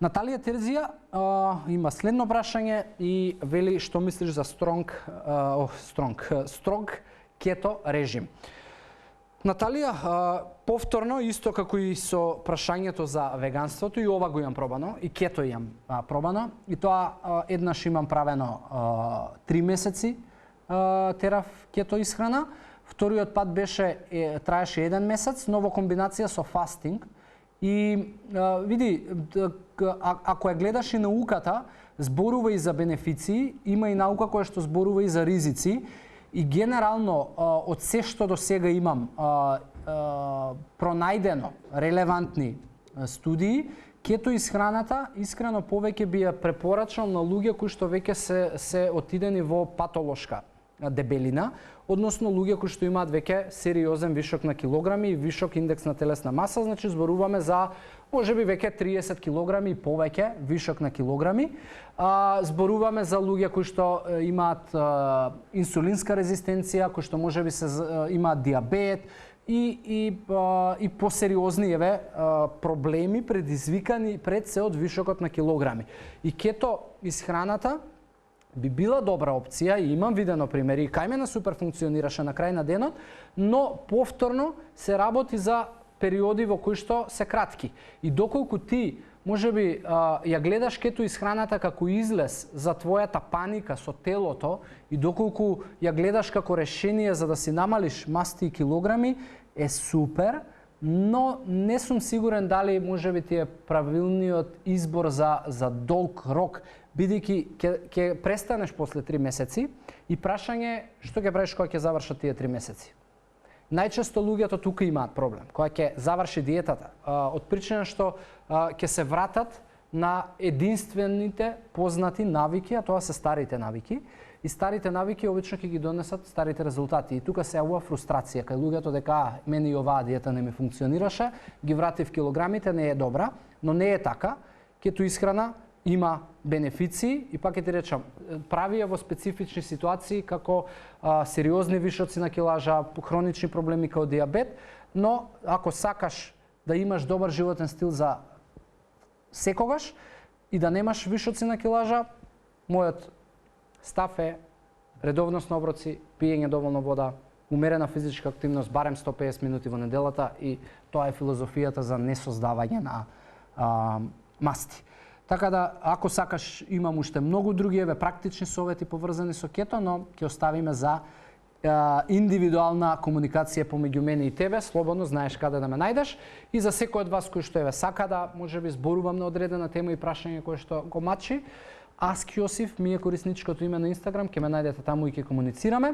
Наталија Терзија има следно прашање и вели што мислиш за строг кето режим. Наталија, повторно, исто како и со прашањето за веганството, и ова го имам пробано, и кето имам пробано, и тоа еднаш имам правено 3 месеци терав кето исхрана, вториот пат траеше 1 месец, но во комбинација со фастинг. И види, ако ја гледаш и науката, зборува и за бенефиции, има и наука која што зборува и за ризици, и генерално од се што до сега имам пронајдено релевантни студии, кето исхраната искрено повеќе би ја препорачал на луѓе кои што веќе се отидени во патолошка дебелина, односно луѓе кои што имаат веќе сериозен вишок на килограми и вишок индекс на телесна маса, значи зборуваме за можеби веќе 30 килограми и повеќе вишок на килограми. Зборуваме за луѓе кои што имаат инсулинска резистенција, кои што можеби имаат диабет и посериозни проблеми предизвикани пред се од вишокот на килограми. И кето исхраната би била добра опција, и имам видено примери, и кај мене супер функционираше на крај на денот, но повторно се работи за периоди во кои што се кратки. И доколку ти можеби ја гледаш кето исхраната како излез за твојата паника со телото, и доколку ја гледаш како решение за да си намалиш масти и килограми, е супер, но не сум сигурен дали можеби ти е правилниот избор за долг рок, бидејќи ќе престанеш после 3 месеци, и прашање што ќе правиш кога ќе завршат тие 3 месеци. Најчесто луѓето тука имаат проблем, кога ќе заврши диетата, од причина што ќе се вратат на единствените познати навики, а тоа се старите навики, и старите навики обично ќе ги донесат старите резултати. И тука се јавува фрустрација кај луѓето дека мене и оваа диета не ми функционираше, ги вратив килограмите, не е добра, но не е така. Кето исхрана има бенефиции и пак ќе ти речам, прави ја во специфични ситуации како сериозни вишоци на килажа, хронични проблеми како диабет, но ако сакаш да имаш добар животен стил за секогаш и да немаш вишоци на килажа, мојот став е редовност на оброци, пиење доволно вода, умерена физичка активност, барем 150 минути во неделата, и тоа е филозофијата за несоздавање на масти. Така да, ако сакаш, имам уште многу други практични совети поврзани со кето, но ќе оставиме за индивидуална комуникација помеѓу мене и тебе. Слободно знаеш каде да ме најдеш, и за секој од вас кој што сака да можеби зборувам на одредена тема и прашање кој што го мачи, Ask Јосиф ми е корисничкото име на Инстаграм, ќе ме најдете таму и ќе комуницираме.